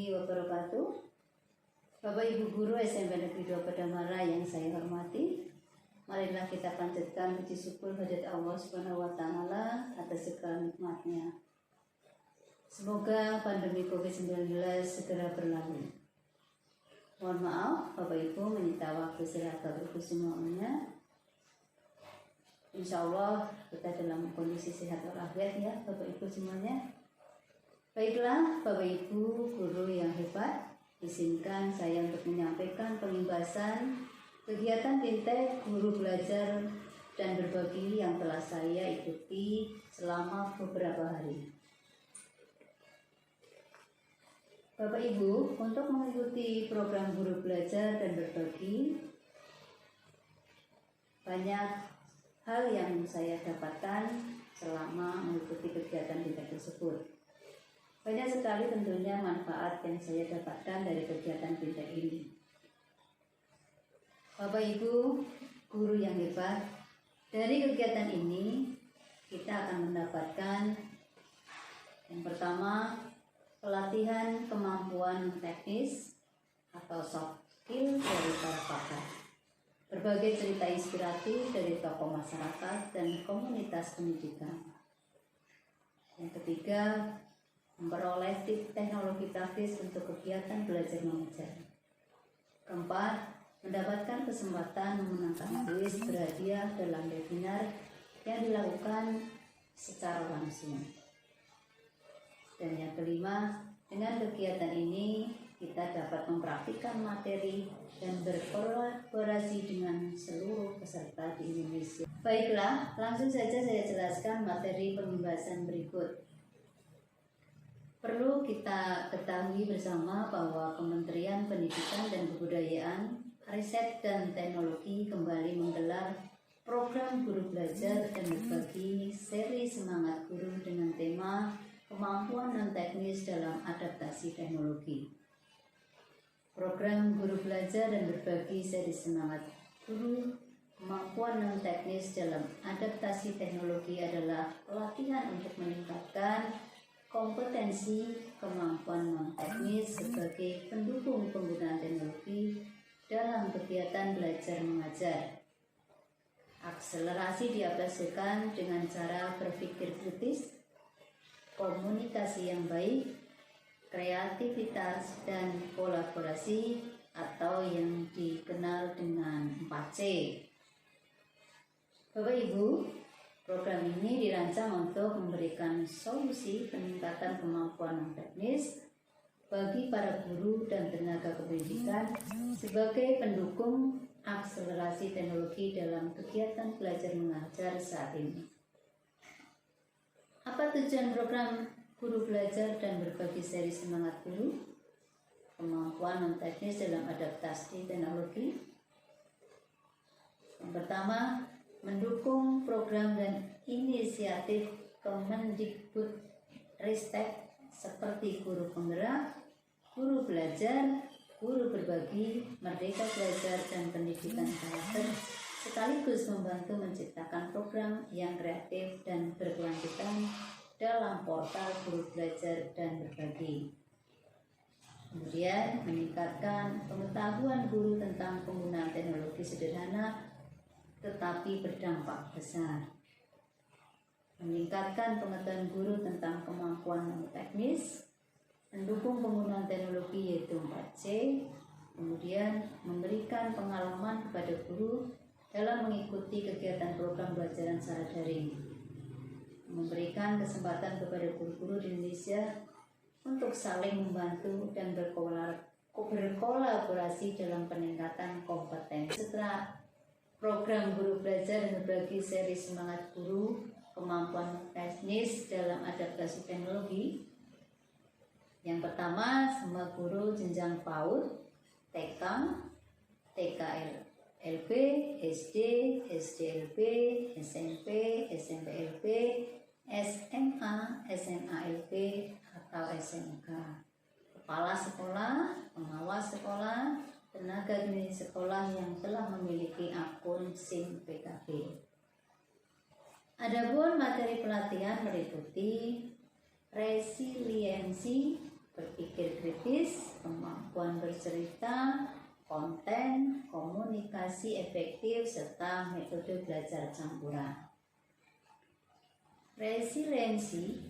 warahmatullahi wabarakatuh. Bapak Ibu Guru SMP Negeri 2 Padamara yang saya hormati, marilah kita panjatkan puji syukur hadirat Allah Subhanahu wa Ta'ala atas segala nikmatnya. Semoga pandemi COVID-19 segera berlalu. Mohon maaf Bapak Ibu menyita waktu istirahat Bapak Ibu semuanya. Insya Allah kita dalam kondisi sehat walafiat ya Bapak Ibu semuanya. Baiklah Bapak Ibu guru yang hebat, izinkan saya untuk menyampaikan pengimbasan kegiatan Fintech Guru Belajar dan Berbagi yang telah saya ikuti selama beberapa hari. Bapak Ibu, untuk mengikuti program Guru Belajar dan Berbagi, banyak hal yang saya dapatkan selama mengikuti kegiatan Fintech tersebut. Banyak sekali tentunya manfaat yang saya dapatkan dari kegiatan Fintech ini. Bapak Ibu guru yang hebat, dari kegiatan ini kita akan mendapatkan yang pertama, pelatihan kemampuan teknis atau soft skill dari para pakar, berbagai cerita inspiratif dari tokoh masyarakat dan komunitas pendidikan. Yang ketiga, memperoleh teknologi praktis untuk kegiatan belajar mengajar. Keempat, mendapatkan kesempatan memenangkan kuis berhadiah dalam webinar yang dilakukan secara langsung. Dan yang kelima, dengan kegiatan ini kita dapat mempraktikkan materi dan berkolaborasi dengan seluruh peserta di Indonesia. Baiklah, langsung saja saya jelaskan materi pembahasan berikut. Perlu kita ketahui bersama bahwa Kementerian Pendidikan dan Kebudayaan, Riset dan Teknologi kembali menggelar program Guru Belajar dan Berbagi seri Semangat Guru dengan tema Kemampuan Non-Teknis dalam Adaptasi Teknologi. Program Guru Belajar dan Berbagi seri Semangat Guru Kemampuan Non-Teknis dalam Adaptasi Teknologi adalah pelatihan untuk meningkatkan kompetensi kemampuan non-teknis sebagai pendukung penggunaan teknologi dalam kegiatan belajar mengajar. Akselerasi diaplikasikan dengan cara berpikir kritis, komunikasi yang baik, kreativitas, dan kolaborasi atau yang dikenal dengan 4C. Bapak Ibu, program ini dirancang untuk memberikan solusi peningkatan kemampuan non-teknis bagi para guru dan tenaga kependidikan sebagai pendukung akselerasi teknologi dalam kegiatan belajar mengajar saat ini. Apa tujuan program Guru Belajar dan Berbagi seri Semangat Guru? Kemampuan non-teknis dalam adaptasi teknologi. Yang pertama, mendukung program dan inisiatif Kemendikbudristek seperti guru penggerak, guru belajar, guru berbagi, merdeka belajar, dan pendidikan karakter, sekaligus membantu menciptakan program yang kreatif dan berkelanjutan dalam portal Guru Belajar dan Berbagi. Kemudian meningkatkan pengetahuan guru tentang penggunaan teknologi sederhana tetapi berdampak besar. Meningkatkan pengetahuan guru tentang kemampuan non-teknis, mendukung penggunaan teknologi yaitu 4C, kemudian memberikan pengalaman kepada guru dalam mengikuti kegiatan program pembelajaran secara daring, memberikan kesempatan kepada guru-guru di Indonesia untuk saling membantu dan berkolaborasi dalam peningkatan kompetensi. Setelah program Guru Belajar dan Berbagi seri Semangat Guru Kemampuan Teknis dalam Adaptasi Teknologi. Yang pertama, semua guru jenjang PAUD, TK, TKLB, SD, SDLB, SMP, SMPLB, SMA, SMALB, atau SMK. Kepala sekolah, pengawas sekolah, tenaga pendidik sekolah yang telah memiliki akun SIM PKB. Adapun materi pelatihan meliputi resiliensi, berpikir kritis, kritis, kemampuan bercerita, konten, komunikasi efektif, serta metode belajar campuran. Resiliensi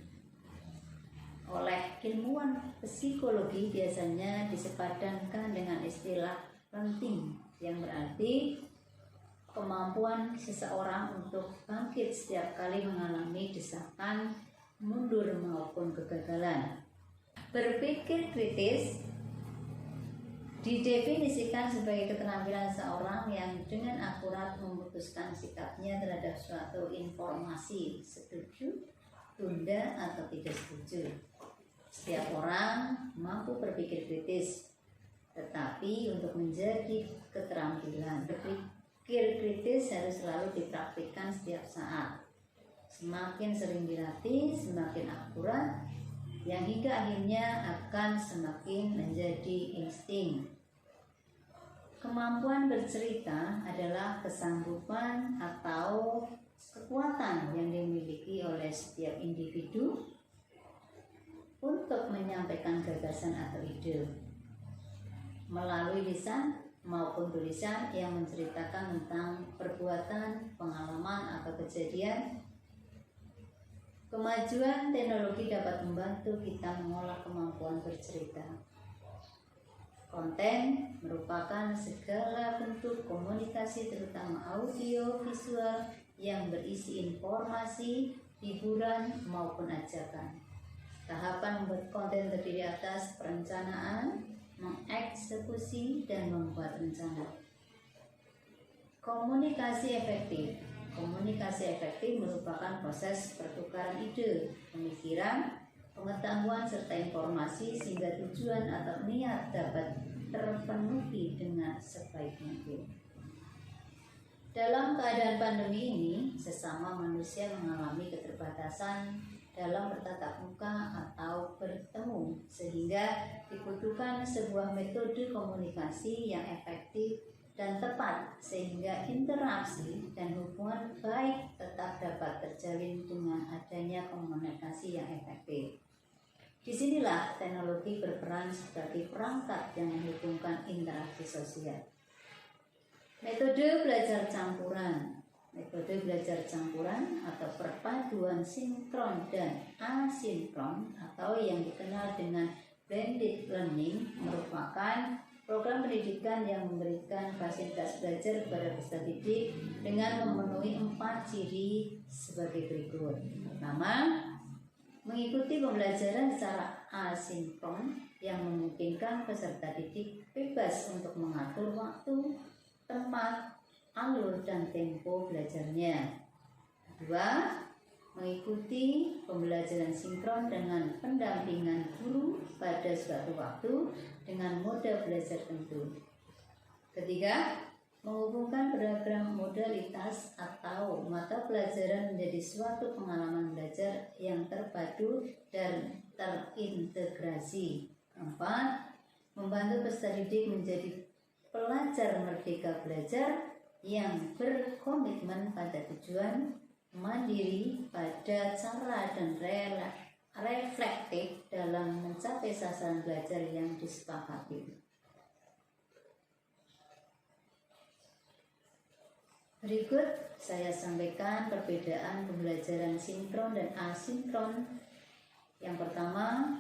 oleh ilmuwan psikologi biasanya disepadankan dengan istilah penting, yang berarti kemampuan seseorang untuk bangkit setiap kali mengalami desakan mundur maupun kegagalan. Berpikir kritis didefinisikan sebagai keterampilan seorang yang dengan akurat memutuskan sikapnya terhadap suatu informasi, setuju, tunda, atau tidak setuju. Setiap orang mampu berpikir kritis, tetapi untuk menjadi keterampilan berpikir kritis harus selalu dipraktikkan setiap saat. Semakin sering dilatih, semakin akurat, yang hingga akhirnya akan semakin menjadi insting. Kemampuan bercerita adalah kesanggupan atau kekuatan yang dimiliki oleh setiap individu untuk menyampaikan gagasan atau ide melalui lisan maupun tulisan yang menceritakan tentang perbuatan, pengalaman, atau kejadian. Kemajuan teknologi dapat membantu kita mengolah kemampuan bercerita. Konten merupakan segala bentuk komunikasi, terutama audio, visual, yang berisi informasi, hiburan, maupun ajakan. Tahapan membuat konten terdiri atas perencanaan, mengeksekusi, dan membuat rencana. Komunikasi efektif. Komunikasi efektif merupakan proses pertukaran ide, pemikiran, pengetahuan, serta informasi sehingga tujuan atau niat dapat terpenuhi dengan sebaik mungkin. Dalam keadaan pandemi ini, sesama manusia mengalami keterbatasan dalam bertatap muka atau bertemu, sehingga dibutuhkan sebuah metode komunikasi yang efektif dan tepat sehingga interaksi dan hubungan baik tetap dapat terjalin dengan adanya komunikasi yang efektif. Disinilah teknologi berperan sebagai perangkat yang menghubungkan interaksi sosial. Metode belajar campuran. Metode belajar campuran atau perpaduan sinkron dan asinkron atau yang dikenal dengan blended learning merupakan program pendidikan yang memberikan fasilitas belajar kepada peserta didik dengan memenuhi 4 ciri sebagai berikut. Pertama, mengikuti pembelajaran secara asinkron yang memungkinkan peserta didik bebas untuk mengatur waktu, tempat, alur, dan tempo belajarnya. Kedua, mengikuti pembelajaran sinkron dengan pendampingan guru pada suatu waktu dengan model belajar tentu. Ketiga, menghubungkan beragam modalitas atau mata pelajaran menjadi suatu pengalaman belajar yang terpadu dan terintegrasi. Keempat, membantu peserta didik menjadi pelajar merdeka belajar yang berkomitmen pada tujuan, mandiri pada cara dan reflektif dalam mencapai sasaran belajar yang disepakati. Berikut saya sampaikan perbedaan pembelajaran sinkron dan asinkron. Yang pertama,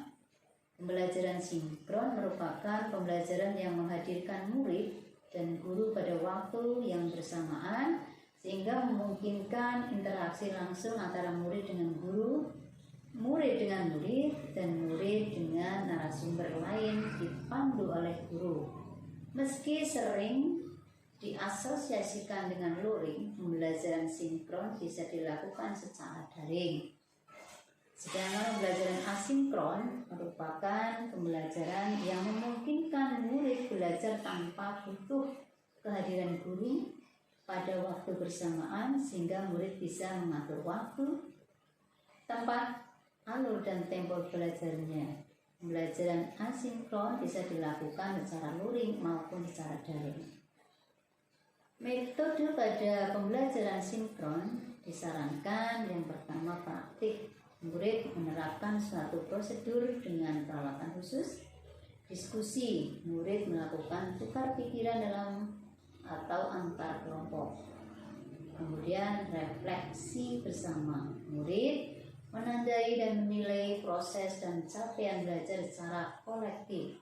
pembelajaran sinkron merupakan pembelajaran yang menghadirkan murid dan guru pada waktu yang bersamaan sehingga memungkinkan interaksi langsung antara murid dengan guru, murid dengan murid, dan murid dengan narasumber lain dipandu oleh guru. Meski sering diasosiasikan dengan luring, pembelajaran sinkron bisa dilakukan secara daring. Sedangkan pembelajaran asinkron merupakan pembelajaran yang memungkinkan murid belajar tanpa butuh kehadiran guru pada waktu bersamaan sehingga murid bisa mengatur waktu, tempat, alur, dan tempo belajarnya. Pembelajaran asinkron bisa dilakukan secara luring maupun secara daring. Metode pada pembelajaran sinkron disarankan yang pertama praktik. Murid menerapkan suatu prosedur dengan peralatan khusus. Diskusi, murid melakukan tukar pikiran dalam atau antar kelompok. Kemudian refleksi bersama, murid menandai dan menilai proses dan capaian belajar secara kolektif.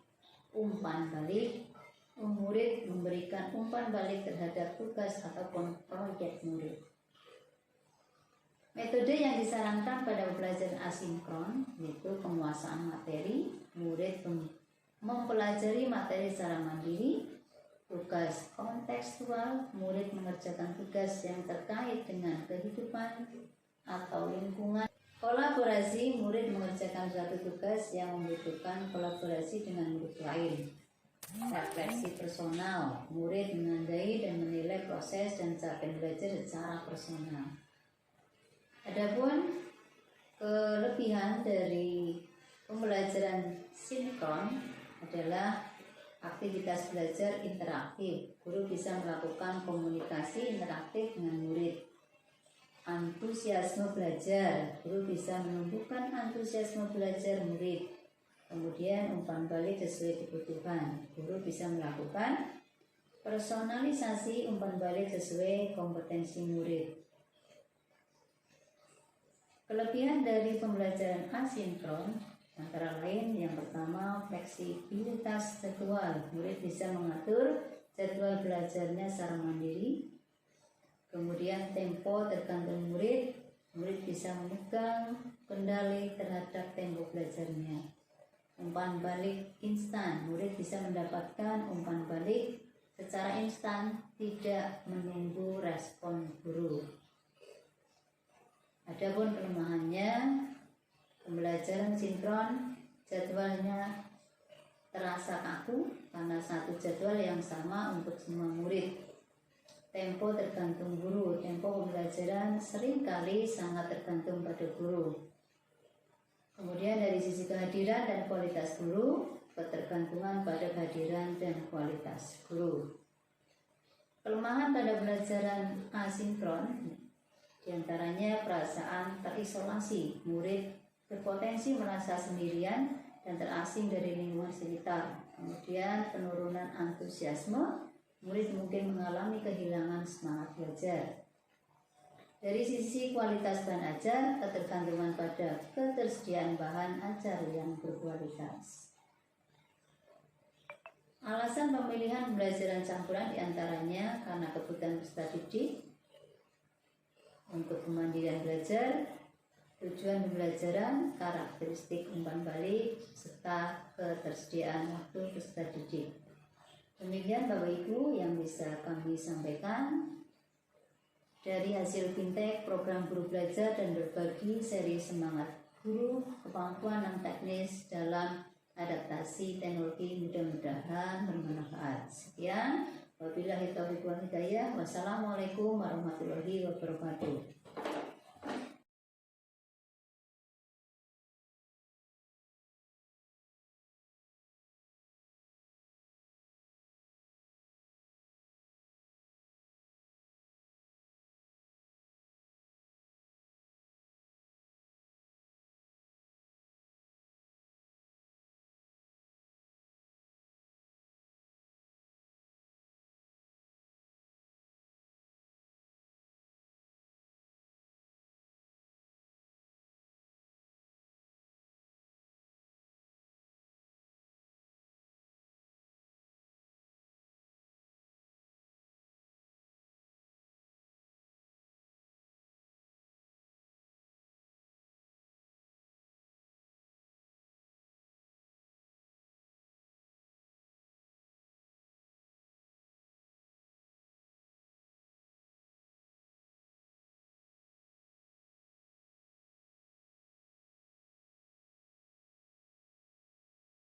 Umpan balik, murid memberikan umpan balik terhadap tugas ataupun proyek murid. Metode yang disarankan pada pembelajaran asinkron yaitu penguasaan materi, murid mempelajari materi secara mandiri. Tugas kontekstual, murid mengerjakan tugas yang terkait dengan kehidupan atau lingkungan. Kolaborasi, murid mengerjakan suatu tugas yang membutuhkan kolaborasi dengan murid lain. Refleksi personal, murid menandai dan menilai proses dan capaian belajar secara personal. Adapun kelebihan dari pembelajaran sinkron adalah aktivitas belajar interaktif. Guru bisa melakukan komunikasi interaktif dengan murid. Antusiasme belajar, guru bisa menumbuhkan antusiasme belajar murid. Kemudian umpan balik sesuai kebutuhan, guru bisa melakukan personalisasi umpan balik sesuai kompetensi murid. Kelebihan dari pembelajaran asinkron antara lain yang pertama fleksibilitas jadwal, murid bisa mengatur jadwal belajarnya secara mandiri. Kemudian tempo tergantung murid, murid bisa memegang kendali terhadap tempo belajarnya. Umpan balik instan, murid bisa mendapatkan umpan balik secara instan, tidak menunggu respon guru. Adapun kelemahannya, pembelajaran sinkron jadwalnya terasa kaku karena satu jadwal yang sama untuk semua murid. Tempo tergantung guru, tempo pembelajaran seringkali sangat tergantung pada guru. Kemudian dari sisi kehadiran dan kualitas guru, ketergantungan pada kehadiran dan kualitas guru. Kelemahan pada pembelajaran asinkron diantaranya perasaan terisolasi, murid berpotensi merasa sendirian dan terasing dari lingkungan sekitar. Kemudian penurunan antusiasme, murid mungkin mengalami kehilangan semangat belajar. Dari sisi kualitas bahan ajar, ketergantungan pada ketersediaan bahan ajar yang berkualitas. Alasan pemilihan pembelajaran campuran diantaranya karena kebutuhan peserta didik, untuk kemandirian belajar, tujuan pembelajaran, karakteristik umpan balik, serta ketersediaan waktu peserta didik. Demikian Bapak Ibu yang bisa kami sampaikan dari hasil Fintech program guru belajar dan berbagi seri semangat guru kemampuan non teknis dalam adaptasi teknologi, mudah-mudahan bermanfaat. Sekian. Wabillahi taufiq wal hidayah. Wassalamualaikum warahmatullahi wabarakatuh.